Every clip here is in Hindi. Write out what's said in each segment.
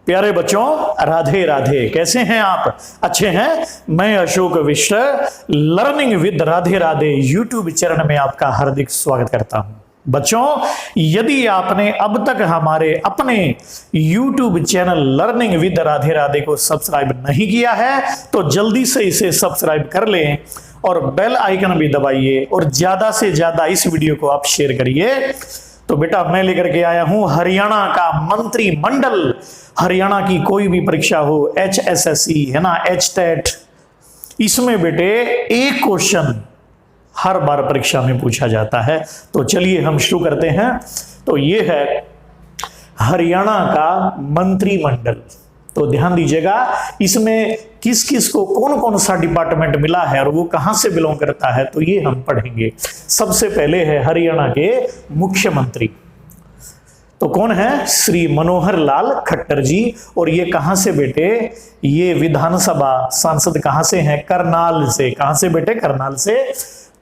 प्यारे बच्चों, राधे राधे। कैसे हैं आप? अच्छे हैं? मैं अशोक विश्व learning with Radhe Radhe YouTube channel में आपका हार्दिक स्वागत करता हूं। बच्चों, यदि आपने अब तक हमारे अपने YouTube channel learning with Radhe Radhe को सब्सक्राइब नहीं किया है तो जल्दी से इसे सब्सक्राइब कर लें और बेल आइकन भी दबाइए और ज्यादा से ज्यादा इस वीडियो को आप शेयर करिए। तो बेटा, मैं लेकर के आया हूं हरियाणा का मंत्रिमंडल। हरियाणा की कोई भी परीक्षा हो, HSSC है ना, HTET, इसमें बेटे एक क्वेश्चन हर बार परीक्षा में पूछा जाता है। तो चलिए हम शुरू करते हैं। तो ये है हरियाणा का मंत्रिमंडल। तो ध्यान दीजिएगा, इसमें किस किस को कौन कौन सा डिपार्टमेंट मिला है और वो कहां से बिलोंग करता है, तो ये हम पढ़ेंगे। सबसे पहले है हरियाणा के मुख्यमंत्री। तो कौन है? श्री मनोहर लाल खट्टर जी। और ये कहां से बेटे? ये विधानसभा सांसद कहां से हैं? करनाल से। कहां से बेटे? करनाल से।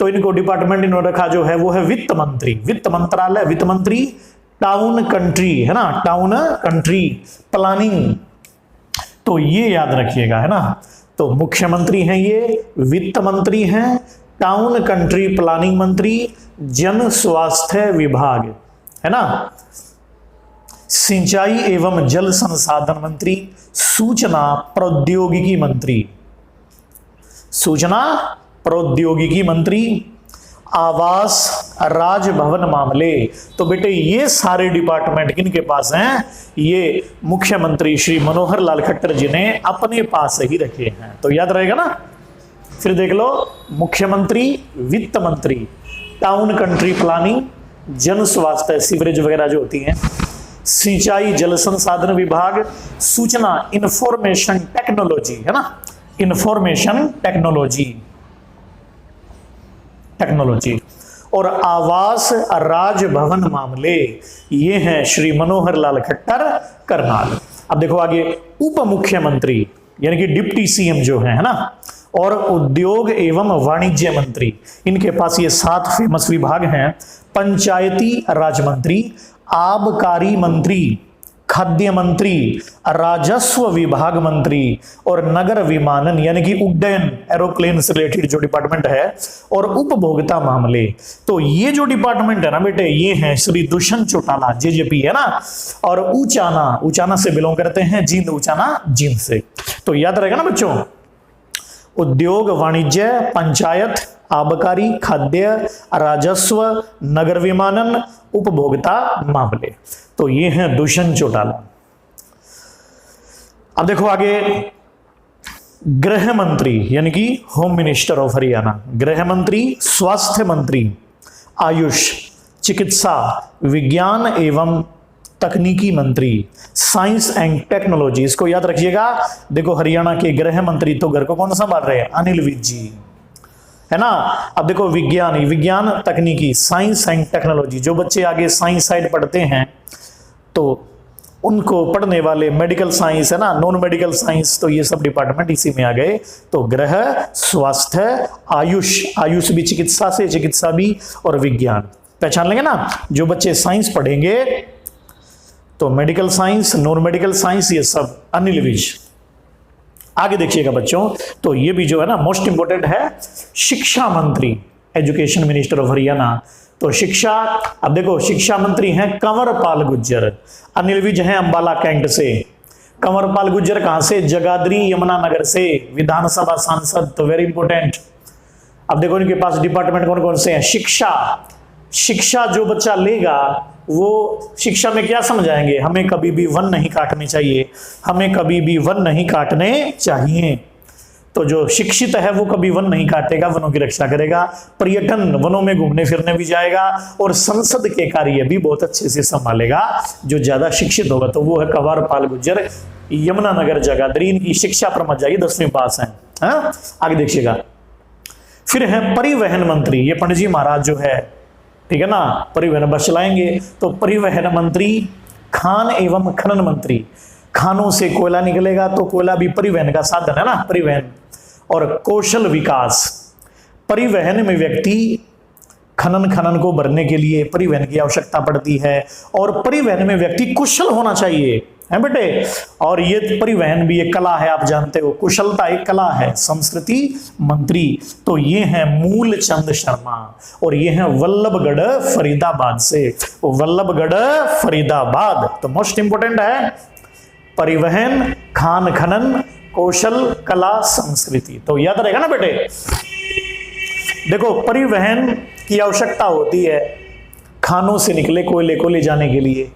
तो इनको डिपार्टमेंट इन्होंने रखा जो है वो है वित्त मंत्री, वित्त मंत्रालय, वित्त मंत्री, टाउन कंट्री है ना, टाउन कंट्री प्लानिंग। तो ये याद रखिएगा है ना। तो मुख्यमंत्री हैं ये, वित्त मंत्री हैं, टाउन कंट्री प्लानिंग मंत्री, जन स्वास्थ्य विभाग है ना, सिंचाई एवं जल संसाधन मंत्री, सूचना प्रौद्योगिकी मंत्री, सूचना प्रौद्योगिकी मंत्री, आवास राजभवन मामले। तो बेटे ये सारे डिपार्टमेंट किनके पास हैं? ये मुख्यमंत्री श्री मनोहर लाल खट्टर जी ने अपने पास ही रखे हैं। तो याद रहेगा ना। फिर देख लो, मुख्यमंत्री, वित्त मंत्री, टाउन कंट्री प्लानिंग, जन स्वास्थ्य सीवरेज वगैरह जो होती हैं, सिंचाई जल संसाधन विभाग, सूचना इंफॉर्मेशन टेक्नोलॉजी है ना, इंफॉर्मेशन टेक्नोलॉजी और आवास राजभवन मामले, ये हैं श्री मनोहर लाल खट्टर करनाल। अब देखो आगे, उप मुख्यमंत्री यानी कि डिप्टी सीएम जो है ना, और उद्योग एवं वाणिज्य मंत्री, इनके पास ये 7 फेमस विभाग हैं। पंचायती राज मंत्री, आबकारी मंत्री, खाद्य मंत्री, राजस्व विभाग मंत्री और नगर विमानन यानी कि उड्डयन, एरोप्लेन से रिलेटेड जो डिपार्टमेंट है, और उपभोक्ता मामले। तो ये जो डिपार्टमेंट है ना बेटे, ये है श्री दुष्यंत चौटाला, JJP है ना, और ऊंचाना से बिलोंग करते हैं, जींद, ऊंचाना जींद से। तो याद रहेगा ना बच्चों, उद्योग, वाणिज्य, पंचायत, आबकारी, खाद्य, राजस्व, नगर विमानन, उपभोक्ता मामले। तो ये हैं दुष्यंत चौटाला। अब देखो आगे, गृह मंत्री यानी कि होम मिनिस्टर ऑफ हरियाणा, गृह मंत्री, स्वास्थ्य मंत्री, आयुष, चिकित्सा, विज्ञान एवं तकनीकी मंत्री, साइंस एंड टेक्नोलॉजी। इसको याद रखिएगा। देखो हरियाणा के गृह मंत्री तो घर को कौन संभाल रहे हैं? अनिल विज जी है ना। अब देखो विज्ञान तकनीकी, साइंस एंड टेक्नोलॉजी, जो बच्चे आगे साइंस साइड पढ़ते हैं तो उनको पढ़ने वाले मेडिकल साइंस है ना, नॉन मेडिकल साइंस, तो ये सब डिपार्टमेंट इसी में आ गए। तो गृह, स्वास्थ्य, आयुष भी चिकित्सा से, चिकित्सा भी, और विज्ञान पहचान लेंगे ना। जो बच्चे साइंस पढ़ेंगे तो medical science, non medical science, ये सब अनिल विज। आगे देखिएगा बच्चों, तो ये भी जो है ना मोस्ट इंपोर्टेंट है, शिक्षा मंत्री, एजुकेशन मिनिस्टर ऑफ हरियाणा। तो शिक्षा, अब देखो शिक्षा मंत्री हैं कंवरपाल गुर्जर, अनिल विज हैं अंबाला कैंट से, कंवरपाल गुर्जर कहां से? जगाधरी यमुनानगर से, विधानसभा सांसद। तो वेरी इंपोर्टेंट। अब देखो इनके पास डिपार्टमेंट कौन कौन से हैं? शिक्षा जो बच्चा लेगा वो शिक्षा में क्या समझाएंगे? हमें कभी भी वन नहीं काटने चाहिए, हमें कभी भी वन नहीं काटने चाहिए। तो जो शिक्षित है वो कभी वन नहीं काटेगा, वनों की रक्षा करेगा, पर्यटन, वनों में घूमने फिरने भी जाएगा, और संसद के कार्य भी बहुत अच्छे से संभालेगा जो ज्यादा शिक्षित होगा। तो वो है कंवरपाल गुर्जर, यमुनानगर जगाधरी। इनकी शिक्षा पर मत जाइए, 10वीं पास है। हाँ? आगे देखिएगा। फिर है परिवहन मंत्री, ये पंडित जी महाराज जो है, ठीक है ना, परिवहन बस चलाएंगे। तो परिवहन मंत्री, खान एवं खनन मंत्री, खानों से कोयला निकलेगा तो कोयला भी परिवहन का साधन है ना, परिवहन। और कौशल विकास, परिवहन में व्यक्ति खनन को भरने के लिए परिवहन की आवश्यकता पड़ती है, और परिवहन में व्यक्ति कुशल होना चाहिए, है बेटे। और ये परिवहन भी एक कला है, आप जानते हो, कुशलता एक कला है। संस्कृति मंत्री तो ये हैं मूलचंद शर्मा, और ये हैं वल्लभगढ़ फरीदाबाद से, वल्लभगढ़ फरीदाबाद। तो मोस्ट इंपोर्टेंट है परिवहन, खान खनन, कौशल, कला, संस्कृति। तो याद रहेगा ना बेटे। देखो परिवहन की आवश्यकता होती है खानों से निकले कोयले को ले जाने के लिए,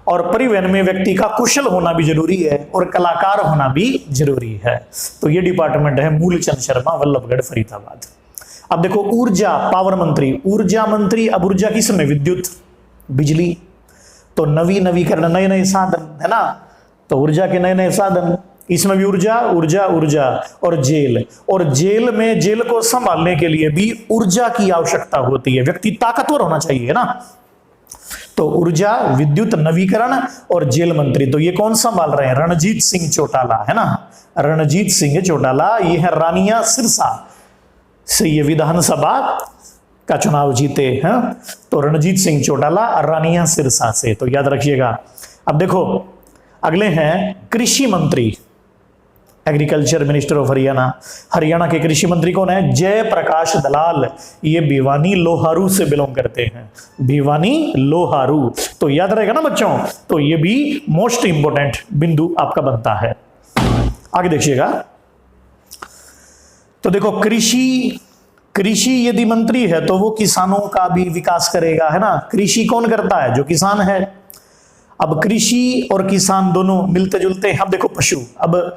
और परिवहन में व्यक्ति का कुशल होना भी जरूरी है और कलाकार होना भी जरूरी है। तो ये डिपार्टमेंट है मूलचंद शर्मा, वल्लभगढ़ फरीदाबाद। अब देखो ऊर्जा, पावर मंत्री, ऊर्जा मंत्री। अब ऊर्जा किसमें? विद्युत, बिजली। तो नवीकरण, नए नए साधन, है ना। तो ऊर्जा के नए नए साधन, इसमें भी ऊर्जा ऊर्जा ऊर्जा। और जेल, और जेल में जेल को संभालने के लिए भी ऊर्जा की आवश्यकता होती है, व्यक्ति ताकतवर होना चाहिए, है ना। तो ऊर्जा, विद्युत, नवीकरण और जेल मंत्री, तो ये कौन संभाल रहे हैं? रणजीत सिंह चौटाला, है ना। रणजीत सिंह चौटाला, ये है रानिया सिरसा से ये विधानसभा का चुनाव जीते हैं। तो रणजीत सिंह चौटाला रानिया सिरसा से, तो याद रखिएगा। अब देखो अगले हैं कृषि मंत्री, agriculture minister of Haryana. Haryana के कृषि मंत्री कौन है? जयप्रकाश दलाल। ये भिवानी लोहारू से बिलोंग करते हैं, भिवानी लोहारू। तो याद रहेगा ना बच्चों। तो ये भी मोस्ट इंपोर्टेंट बिंदु आपका बनता है। आगे देखिएगा। तो देखो कृषि यदि मंत्री है तो वो किसानों का भी विकास करेगा, है ना। कृषि कौन करता है? जो किसान है। अब कृषि और किसान दोनों मिलते जुलते हैं। अब देखो पशु, अब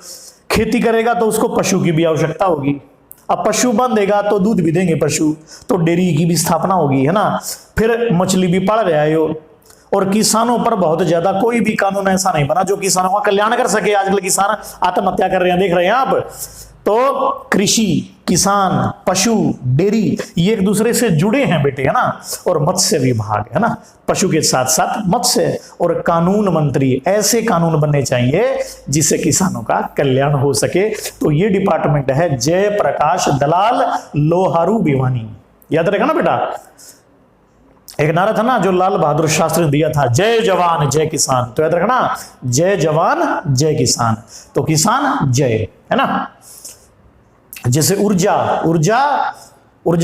खेती करेगा तो उसको पशु की भी आवश्यकता होगी। अब पशु बांधेगा तो दूध भी देंगे पशु, तो डेयरी की भी स्थापना होगी, है ना। फिर मछली भी पाल रहे हो, और किसानों पर बहुत ज्यादा कोई भी कानून ऐसा नहीं बना जो किसानों का कल्याण कर सके। आजकल किसान आत्महत्या कर रहे हैं, देख रहे हैं आप। तो कृषि, किसान, पशु, डेयरी ये एक दूसरे से जुड़े हैं बेटे, है ना। और मत्स्य विभाग, है ना, पशु के साथ साथ मत्स्य। और कानून मंत्री, ऐसे कानून बनने चाहिए जिससे किसानों का कल्याण हो सके। तो ये डिपार्टमेंट है जयप्रकाश दलाल लोहारू भिवानी। याद रहेगा ना बेटा। एक नारा था ना जो लाल बहादुर शास्त्री ने दिया था, जय जवान जय किसान। तो याद रखना, जय जवान जय किसान। तो किसान जय, है ना। जैसे ऊर्जा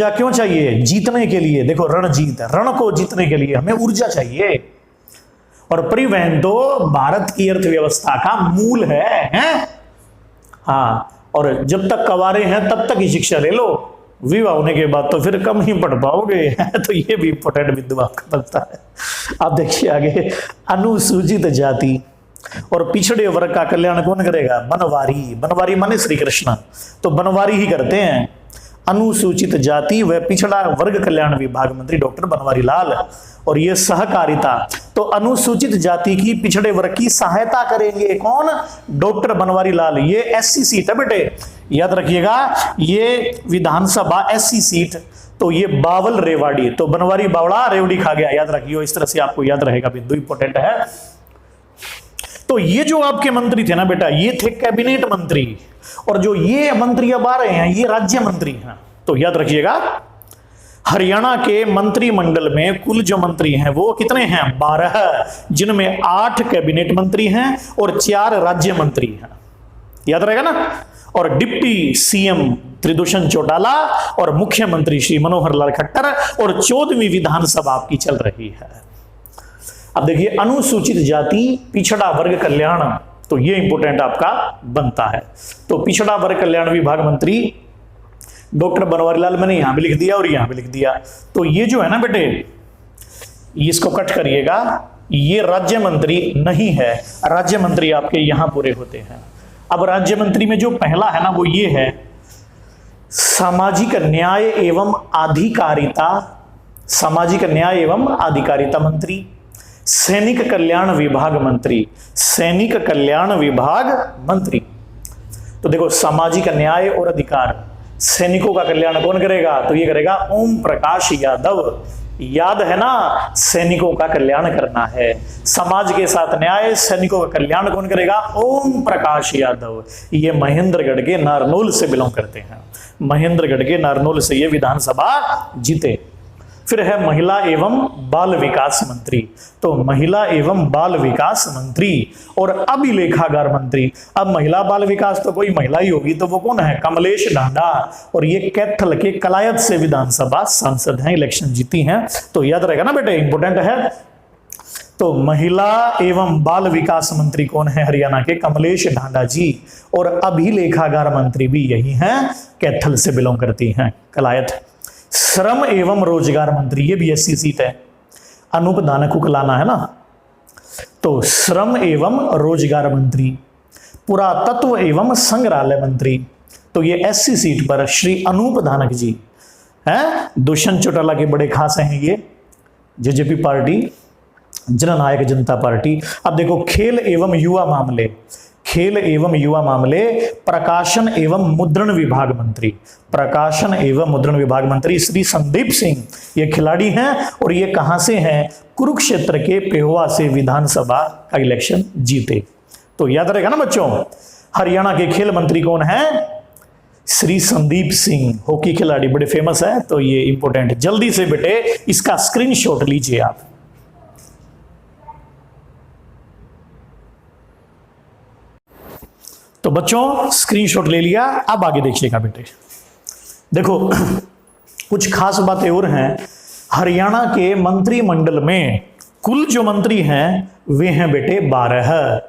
क्यों चाहिए? जीतने के लिए। देखो रण को जीतने के लिए हमें ऊर्जा चाहिए। और परिवहन तो भारत की अर्थव्यवस्था का मूल है? हाँ। और जब तक कवारे हैं तब तक ही शिक्षा ले लो, विवाह होने के बाद तो फिर कम ही पढ़ पाओगे। तो ये भी इंपोर्टेंट बिंदु आपका बनता है। आप देखिए आगे, अनुसूचित जाति और पिछड़े वर्ग का कल्याण कौन करेगा? बनवारी। बनवारी माने श्री कृष्ण, तो बनवारी ही करते हैं। अनुसूचित जाति व पिछड़ा वर्ग कल्याण विभाग मंत्री डॉक्टर बनवारी लाल। और ये सहकारिता, तो अनुसूचित जाति की, पिछड़े वर्ग की सहायता करेंगे कौन? डॉक्टर बनवारी लाल। ये एससी सीट है बेटे, याद रखिएगा। ये विधानसभा एससी सीट, तो ये बावल रेवाड़ी। तो बनवारी बावड़ा रेवड़ी खा गया, याद रखिए। इस तरह से आपको याद रहेगा, बिंदु इंपोर्टेंट है। तो ये जो आपके मंत्री थे ना बेटा, ये थे कैबिनेट मंत्री। और जो ये मंत्री अब आ रहे हैं ये राज्य मंत्री हैं। तो याद रखिएगा, हरियाणा के मंत्रिमंडल में कुल जो मंत्री हैं वो कितने हैं? 12, जिनमें 8 कैबिनेट मंत्री हैं और 4 राज्य मंत्री हैं। याद रहेगा ना। और डिप्टी सीएम त्रिदूषण चौटाला और मुख्यमंत्री श्री मनोहर लाल खट्टर, और 14वीं विधानसभा आपकी चल रही है। अब देखिए, अनुसूचित जाति पिछड़ा वर्ग कल्याण, तो ये इंपोर्टेंट आपका बनता है। तो पिछड़ा वर्ग कल्याण विभाग मंत्री डॉक्टर बनवारी लाल, मैंने यहां भी लिख दिया और यहां भी लिख दिया। तो ये जो है ना बेटे, इसको कट करिएगा, ये राज्य मंत्री नहीं है। राज्य मंत्री आपके यहां पूरे होते हैं। अब राज्य मंत्री में जो पहला है ना वो ये है सामाजिक न्याय एवं आधिकारिता, सामाजिक न्याय एवं आधिकारिता मंत्री। सैनिक कल्याण विभाग मंत्री, सैनिक कल्याण विभाग मंत्री। तो देखो, सामाजिक न्याय और अधिकार, सैनिकों का कल्याण कौन करेगा? तो ये करेगा ओम प्रकाश यादव। याद है ना, सैनिकों का कल्याण करना है, समाज के साथ न्याय, सैनिकों का कल्याण कौन करेगा? ओम प्रकाश यादव। ये महेंद्रगढ़ के नारनौल से बिलोंग करते हैं, महेंद्रगढ़ के नारनौल से ये विधानसभा जीते। फिर है महिला एवं बाल विकास मंत्री, तो महिला एवं बाल विकास मंत्री और अभिलेखागार मंत्री। अब महिला बाल विकास तो कोई महिला ही होगी, तो वो कौन है? कमलेश ढांडा, और ये कैथल के कलायत से विधानसभा सांसद हैं, इलेक्शन जीती हैं, तो याद रहेगा ना बेटे, इंपोर्टेंट है। तो महिला एवं बाल विकास मंत्री कौन है? हरियाणा के कमलेश ढांडा जी, और अभिलेखागार मंत्री भी यही हैं, कैथल से बिलोंग करती हैं, कलायत। श्रम एवं रोजगार मंत्री, ये भी एससी सीट है, अनूप दानक को लाना है ना, तो श्रम एवं रोजगार मंत्री। पुरातत्व एवं संग्रहालय मंत्री, तो ये एससी सीट पर श्री अनूप दानक जी हैं, दुष्यंत चौटाला के बड़े खास हैं ये, जेजेपी पार्टी, जननायक जनता पार्टी। अब देखो खेल एवं युवा मामले, खेल एवं युवा मामले, प्रकाशन एवं मुद्रण विभाग मंत्री, प्रकाशन एवं मुद्रण विभाग मंत्री श्री संदीप सिंह, ये खिलाड़ी हैं और ये कहां से हैं? कुरुक्षेत्र के पेहोवा से विधानसभा का इलेक्शन जीते, तो याद रहेगा ना बच्चों। हरियाणा के खेल मंत्री कौन है? श्री संदीप सिंह, हॉकी खिलाड़ी, बड़े फेमस है, तो ये इंपोर्टेंट, जल्दी से बेटे इसका स्क्रीनशॉट लीजिए आप। तो बच्चों स्क्रीनशॉट ले लिया, अब आगे देखिएगा बेटे। देखो कुछ खास बातें और हैं। हरियाणा के मंत्रिमंडल में कुल जो मंत्री हैं वे हैं बेटे 12,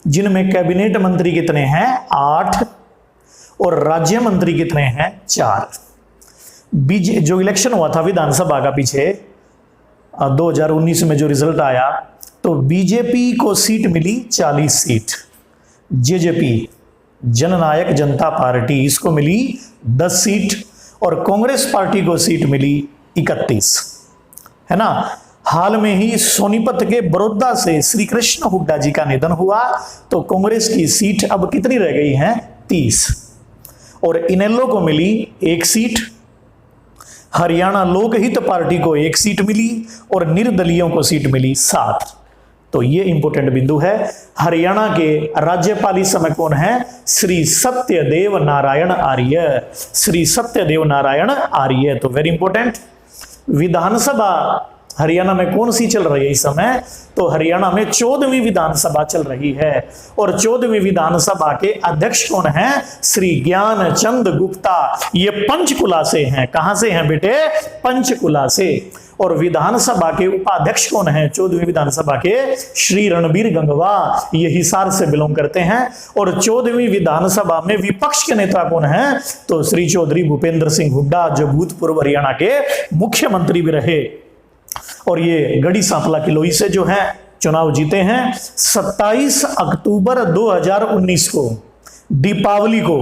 जिनमें कैबिनेट मंत्री कितने हैं? 8, और राज्य मंत्री कितने हैं? 4। जो इलेक्शन हुआ था विधानसभा का पीछे 2019 में जो रिजल्ट आया, तो बीजेपी को सीट मिली 40 सीट, जेजेपी जननायक जनता पार्टी इसको मिली 10 सीट, और कांग्रेस पार्टी को सीट मिली 31, है ना। हाल में ही सोनीपत के बड़ौदा से श्री कृष्ण हुड्डा जी का निधन हुआ, तो कांग्रेस की सीट अब कितनी रह गई है? 30, और इनेलो को मिली 1 सीट, हरियाणा लोकहित पार्टी को 1 सीट मिली, और निर्दलीयों को सीट मिली 7। तो ये इंपोर्टेंट बिंदु है। हरियाणा के राज्यपाल इस समय कौन है? श्री सत्यदेव नारायण आर्य, श्री सत्यदेव नारायण आर्य, तो वेरी इंपोर्टेंट। विधानसभा हरियाणा में कौन सी चल रही है इस समय? तो हरियाणा में 14वीं विधानसभा चल रही है, और 14वीं विधानसभा के अध्यक्ष कौन है? श्री ज्ञानचंद गुप्ता, ये पंचकुला से हैं। कहां से हैं बेटे? पंचकुला से। और विधानसभा के उपाध्यक्ष कौन है? 14वीं विधानसभा के श्री रणबीर गंगवा, ये हिसार से बिलोंग करते हैं। और 14वीं विधानसभा में विपक्ष के नेता कौन है? तो श्री चौधरी भूपेंद्र सिंह हुड्डा, जो भूतपूर्व हरियाणा के मुख्यमंत्री भी रहे, और ये गढ़ी सांपला किलोई से जो है चुनाव जीते हैं। 27 अक्टूबर 2019 को दीपावली को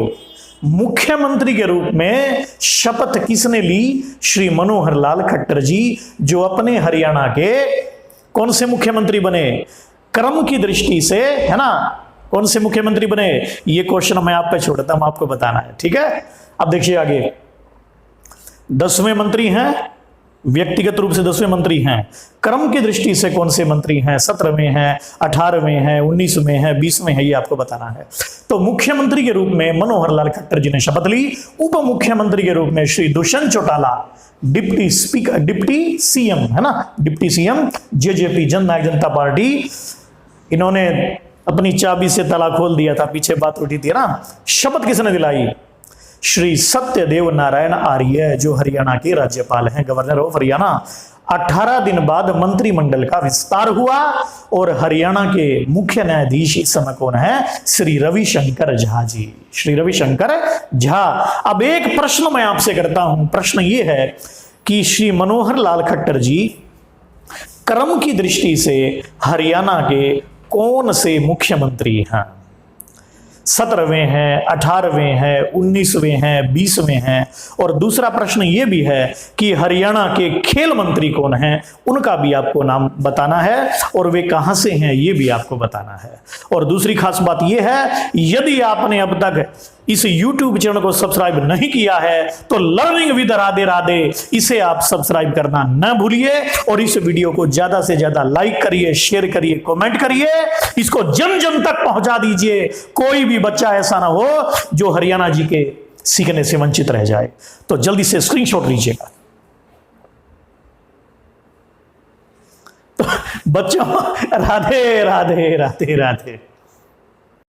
मुख्यमंत्री के रूप में शपथ किसने ली? श्री मनोहर लाल खट्टर जी, जो अपने हरियाणा के कौन से मुख्यमंत्री बने? क्रम की दृष्टि से, है ना, कौन से मुख्यमंत्री बने? ये क्वेश्चन मैं आप पे छोड़ता हूं, आपको बताना है, ठीक है। अब देखिए आगे, 10वें मंत्री हैं, व्यक्तिगत रूप से 10वें मंत्री हैं। क्रम की दृष्टि से कौन से मंत्री हैं? 17वें हैं, 18वें हैं, 19वें हैं, 20वें हैं, ये आपको बताना है। तो मुख्यमंत्री के रूप में मनोहर लाल खट्टर जी ने शपथ ली। उप मुख्यमंत्री के रूप में Shri Dushyant Chautala, deputy speaker, deputy CM, है ना, डिप्टी सीएम, जेजेपी जननायक जनता पार्टी, इन्होंने अपनी चाबी से ताला खोल दिया था, पीछे बात उठी थी ना। शपथ किसने दिलाई? श्री सत्यदेव नारायण आर्य, जो हरियाणा के राज्यपाल हैं, गवर्नर ऑफ हरियाणा। 18 दिन बाद मंत्रिमंडल का विस्तार हुआ, और हरियाणा के मुख्य न्यायाधीश इस समय कौन है? श्री रविशंकर झा जी, श्री रविशंकर झा। अब एक प्रश्न मैं आपसे करता हूं, प्रश्न ये है कि श्री मनोहर लाल खट्टर जी क्रम की दृष्टि से हरियाणा के कौन से मुख्यमंत्री हैं? 17वें हैं, 18वें हैं, 19वें हैं, 20वें हैं। और दूसरा प्रश्न यह भी है कि हरियाणा के खेल मंत्री कौन हैं, उनका भी आपको नाम बताना है, और वे कहां से हैं ये भी आपको बताना है। और दूसरी खास बात यह है, यदि आपने अब तक इस YouTube चैनल को सब्सक्राइब नहीं किया है तो लर्निंग विद राधे राधे इसे आप सब्सक्राइब करना न भूलिए, और इस वीडियो को ज्यादा से ज्यादा लाइक करिए, शेयर करिए, कमेंट करिए, इसको जन जन तक पहुंचा दीजिए। कोई भी बच्चा ऐसा ना हो जो हरियाणा जी के सीखने से वंचित रह जाए। तो जल्दी से स्क्रीनशॉट लीजिएगा। तो बच्चों, राधे राधे राधे राधे।